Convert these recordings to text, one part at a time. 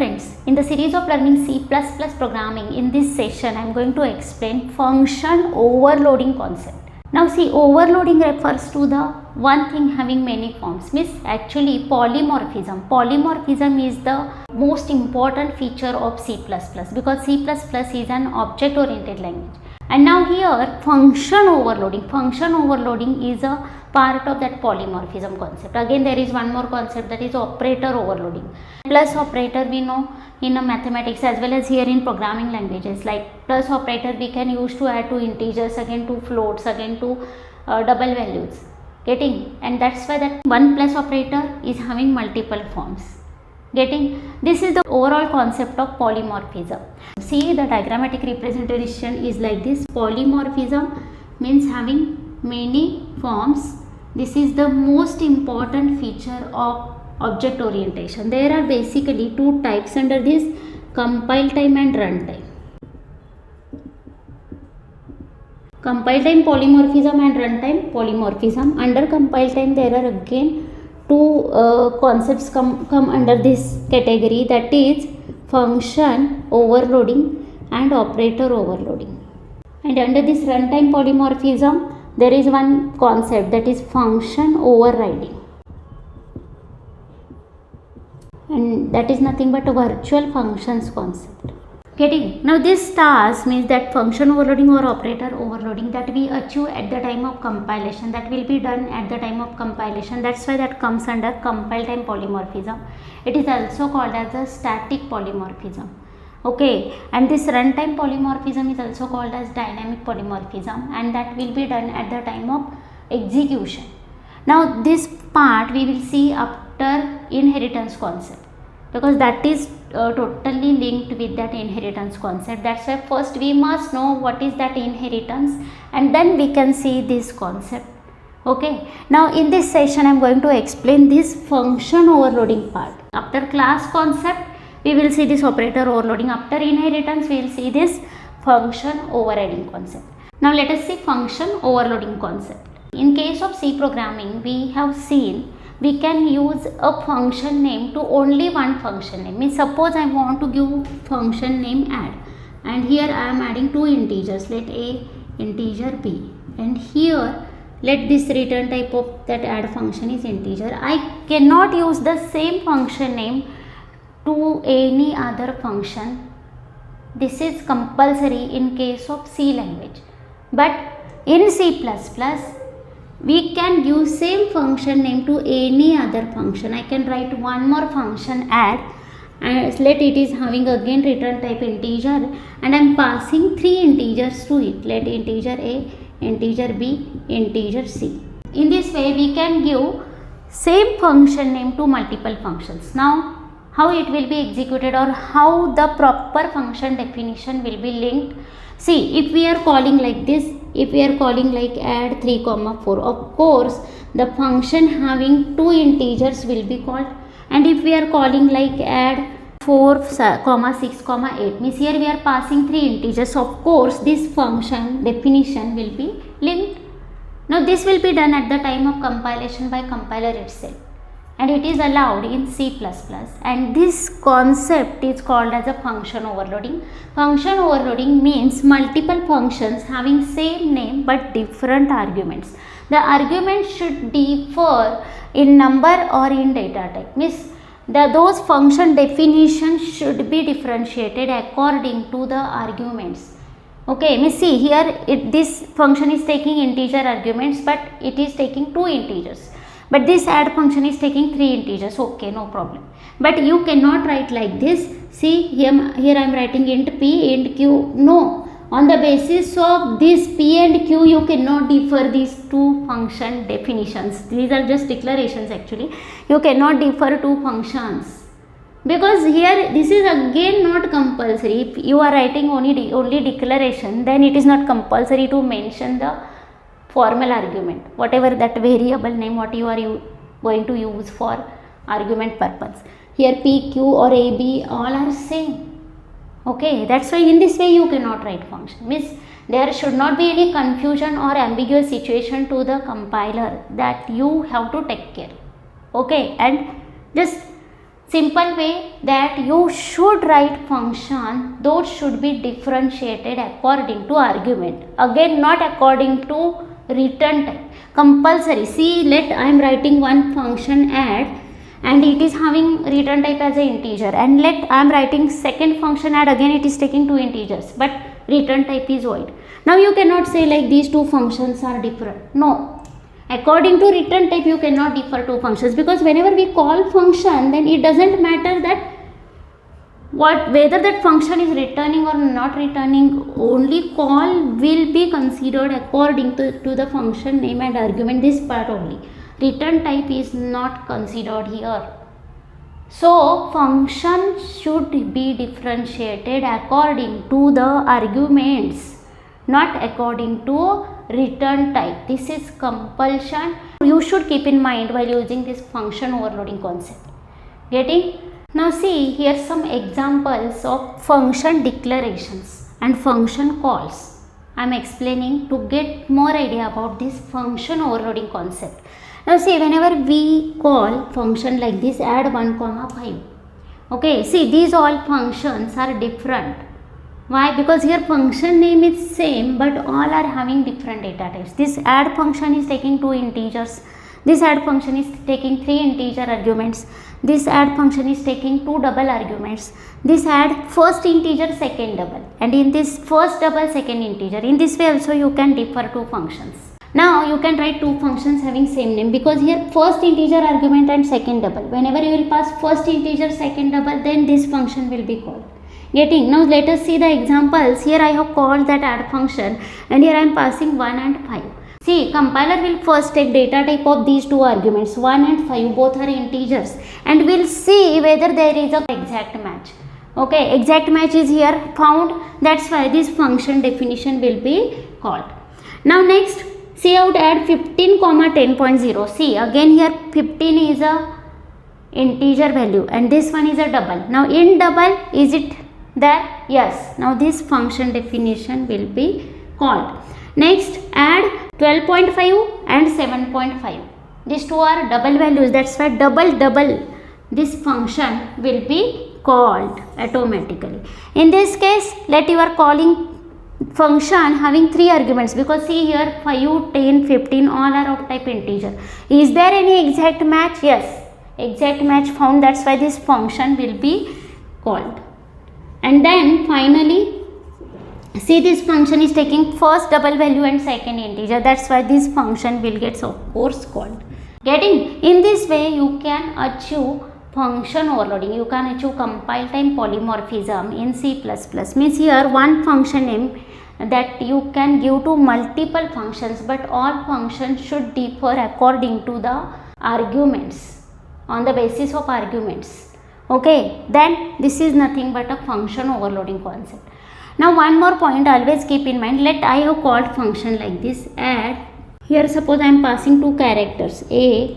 friends, in the series of learning C++ programming, in this session I am going to explain function overloading concept. Now see, overloading refers to the one thing having many forms, means actually polymorphism. Polymorphism is the most important feature of C++ because C++ is an object oriented language. And now here function overloading is a part of that polymorphism concept. Again there is one more concept, that is operator overloading. Plus operator we know in mathematics as well as here in programming languages, like plus operator we can use to add to integers, again to floats, again to double values, getting, and that's why that one plus operator is having multiple forms. Getting, this is the overall concept of polymorphism. See, the diagrammatic representation is like this. Polymorphism means having many forms. This is the most important feature of object orientation. There are basically two types under this: compile time and runtime. Compile time polymorphism and runtime polymorphism. Under compile time there are again two concepts come under this category, that is function overloading and operator overloading. And under this runtime polymorphism there is one concept, that is function overriding, and that is nothing but a virtual functions concept. Getting, now this task means that function overloading or operator overloading that we achieve at the time of compilation, that will be done at the time of compilation. That's why that comes under compile time polymorphism. It is also called as a static polymorphism. Okay, and this runtime polymorphism is also called as dynamic polymorphism, and that will be done at the time of execution. Now this part we will see after inheritance concept, because that is totally linked with that inheritance concept. That's why first we must know what is that inheritance, and then we can see this concept. Okay, now in this session I am going to explain this function overloading part. After class concept we will see this operator overloading. After inheritance we will see this function overriding concept. Now let us see function overloading concept. In case of C programming, we have seen we can use a function name to only one function name. Means suppose I want to give function name add, and here I am adding two integers, let a integer b, and here let this return type of that add function is integer. I cannot use the same function name to any other function. This is compulsory in case of C language, but in C++ we can give same function name to any other function. I can write one more function add, and let it is having again return type integer, and I am passing three integers to it, let integer a, integer b, integer c. In this way we can give same function name to multiple functions. Now how it will be executed, or how the proper function definition will be linked. See, if we are calling like this, if we are calling like add 3, 4, of course the function having two integers will be called, and if we are calling like add 4, 6, 8, means here we are passing three integers, of course this function definition will be linked. Now this will be done at the time of compilation by compiler itself, and it is allowed in C++, and this concept is called as a function overloading. Function overloading means multiple functions having same name but different arguments. The arguments should differ in number or in data type, means those function definitions should be differentiated according to the arguments. Okay, means see here this function is taking integer arguments, but it is taking two integers. But this add function is taking three integers. Okay, no problem. But you cannot write like this. See, here I am writing int p, int q. No. On the basis of this p and q, you cannot differ these two function definitions. These are just declarations actually. You cannot differ two functions, because here this is again not compulsory. If you are writing only declaration, then it is not compulsory to mention the formal argument, whatever that variable name what you are going to use for argument purpose. Here p, q or a, b all are same. Okay, that's why in this way you cannot write function. Means there should not be any confusion or ambiguous situation to the compiler, that you have to take care. Okay, and just simple way that you should write function, those should be differentiated according to argument, again not according to return type, compulsory. See, let I am writing one function add and it is having return type as a integer, and let I am writing second function add, again it is taking two integers but return type is void. Now you cannot say like these two functions are different. No, according to return type you cannot differ two functions, because whenever we call function, then it doesn't matter that whether that function is returning or not returning, only call will be considered according to the function name and argument, this part only. Return type is not considered here. So function should be differentiated according to the arguments, not according to return type. This is compulsion. You should keep in mind while using this function overloading concept. Getting? Now see here some examples of function declarations and function calls. I am explaining to get more idea about this function overloading concept. Now see, whenever we call function like this, add 1 comma 5. Okay, see these all functions are different. Why? Because here function name is same but all are having different data types. This add function is taking two integers. This add function is taking three integer arguments. This add function is taking two double arguments. This add first integer, second double, and in this first double, second integer. In this way also you can differ two functions. Now you can write two functions having same name, because here first integer argument and second double. Whenever you will pass first integer, second double, then this function will be called. Getting? Now let us see the examples. Here I have called that add function and here I am passing 1 and 5. See, compiler will first take data type of these two arguments, 1 and 5, both are integers, and we'll see whether there is a exact match. Okay, exact match is here found, that's why this function definition will be called. Now next, see out add 15 comma 10.0. See, again here 15 is a integer value and this one is a double. Now in double, is it there? Yes. Now this function definition will be called. Next, add 12.5 and 7.5. These two are double values, that's why double this function will be called automatically. In this case, let you are calling function having three arguments, because see here 5, 10, 15 all are of type integer. Is there any exact match? Yes, exact match found, that's why this function will be called. And then finally, see this function is taking first double value and second integer, that's why this function will get of course called. Getting? In this way you can achieve function overloading, you can achieve compile time polymorphism in C++. Means here one function name that you can give to multiple functions, but all functions should differ according to the arguments, on the basis of arguments. Okay, then this is nothing but a function overloading concept. Now one more point always keep in mind, let I have called function like this, add, here suppose I am passing two characters A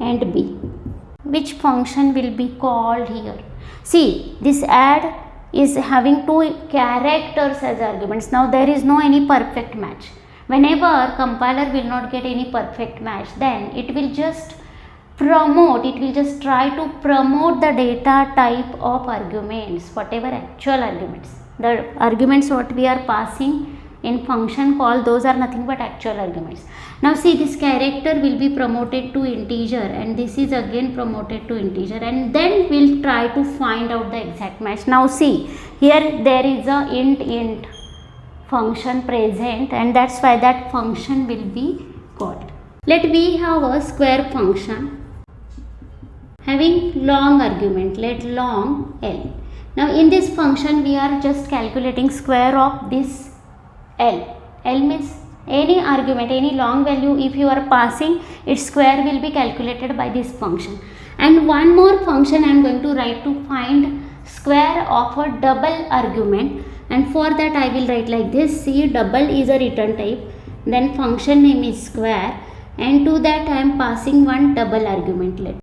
and B. Which function will be called here? See, this add is having two characters as arguments. Now there is no any perfect match. Whenever compiler will not get any perfect match, then it will just try to promote the data type of arguments, whatever actual arguments. The arguments what we are passing in function call, those are nothing but actual arguments. Now see, this character will be promoted to integer and this is again promoted to integer, and then we'll try to find out the exact match. Now see, here there is a int function present, and that's why that function will be called. Let we have a square function having long argument, let long L. Now in this function we are just calculating square of this L. L means any argument, any long value if you are passing, its square will be calculated by this function. And one more function I am going to write to find square of a double argument, and for that I will write like this. See, double is a return type, then function name is square, and to that I am passing one double argument let.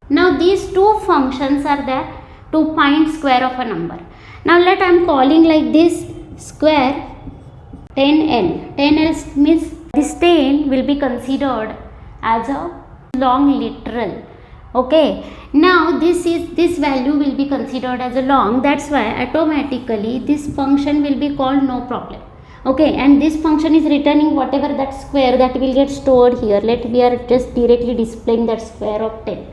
Now these two functions are there to find square of a number. Now let I am calling like this square 10L. 10L means this 10 will be considered as a long literal. Okay, now this value will be considered as a long, that's why automatically this function will be called no problem. Okay, and this function is returning whatever that square that will get stored here. We are just directly displaying that square of 10.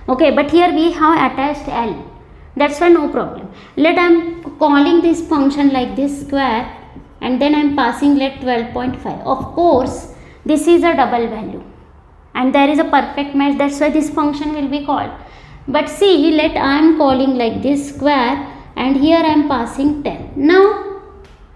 Okay, but here we have attached L, that's why no problem. Let I am calling this function like this square, and then I am passing let 12.5. Of course this is a double value and there is a perfect match, that's why this function will be called. But see, let I am calling like this square, and here I am passing 10. Now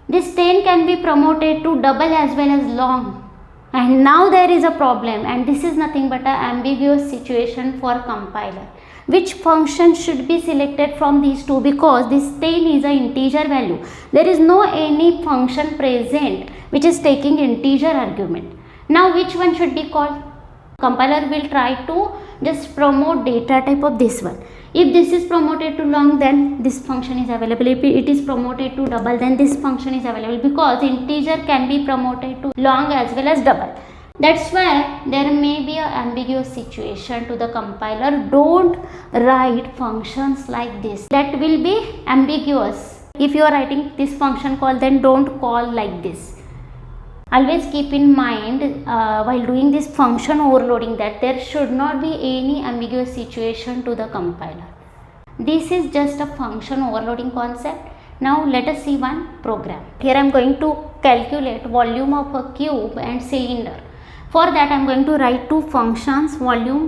this 10 can be promoted to double as well as long, and now there is a problem, and this is nothing but an ambiguous situation for compiler. Which function should be selected from these two, because this 10 is an integer value. There is no any function present which is taking integer argument. Now which one should be called? Compiler will try to just promote data type of this one. If this is promoted to long, then this function is available. If it is promoted to double, then this function is available, because integer can be promoted to long as well as double. That's why there may be an ambiguous situation to the compiler. Don't write functions like this, that will be ambiguous. If you are writing this function call, then don't call like this. Always keep in mind while doing this function overloading that there should not be any ambiguous situation to the compiler. This is just a function overloading concept. Now let us see one program. Here I am going to calculate volume of a cube and cylinder. For that I am going to write two functions, volume,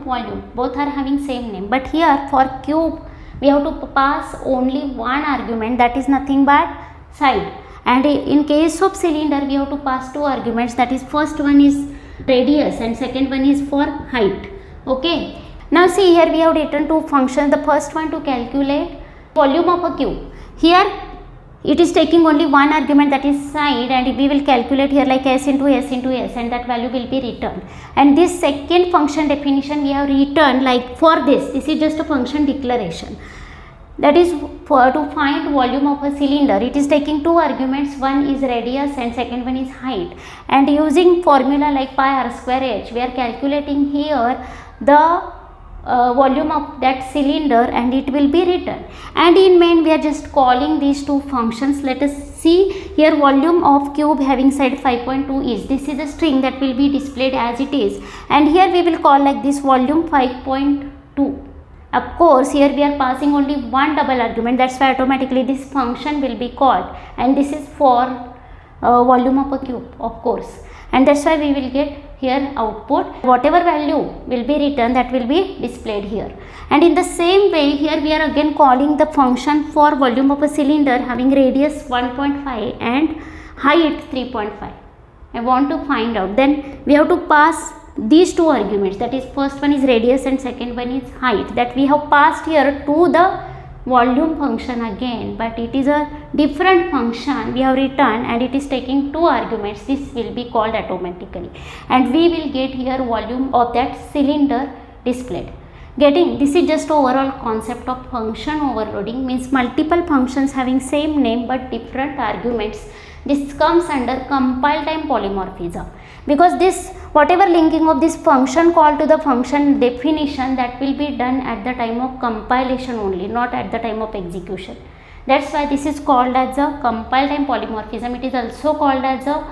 both are having same name, but here for cube we have to pass only one argument, that is nothing but side. And in case of cylinder we have to pass two arguments, that is first one is radius and second one is for height. Okay, now see, here we have written two functions. The first one to calculate volume of a cube. Here it is taking only one argument, that is side, and we will calculate here like s into s into s, and that value will be returned. And this second function definition we have returned like for this is just a function declaration. That is for to find volume of a cylinder. It is taking two arguments, one is radius and second one is height, and using formula like pi r square h, we are calculating here the volume of that cylinder, and it will be written. And in main we are just calling these two functions. Let us see here, volume of cube having side 5.2 is, this is a string that will be displayed as it is, and here we will call like this volume 5.2. Of course here we are passing only one double argument, that's why automatically this function will be called, and this is for volume of a cube, of course, and that's why we will get here output. Whatever value will be written, that will be displayed here. And in the same way here we are again calling the function for volume of a cylinder having radius 1.5 and height 3.5. I want to find out, then we have to pass these two arguments, that is first one is radius and second one is height, that we have passed here to the volume function again, but it is a different function we have written, and it is taking two arguments. This will be called automatically, and we will get here volume of that cylinder displayed. Getting, this is just overall concept of function overloading, means multiple functions having same name but different arguments. This comes under compile time polymorphism, because this whatever linking of this function call to the function definition, that will be done at the time of compilation only, not at the time of execution. That's why this is called as a compile time polymorphism. It is also called as a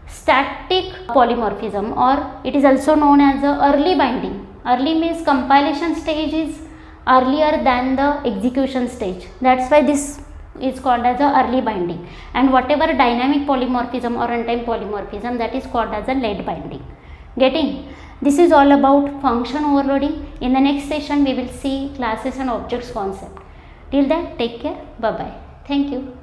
static polymorphism, or it is also known as a early binding. Early means compilation stage is earlier than the execution stage, that's why this is called as a early binding. And whatever dynamic polymorphism or runtime polymorphism, that is called as a late binding. Getting, this is all about function overloading. In the next session we will see classes and objects concept. Till then, take care, bye bye, thank you.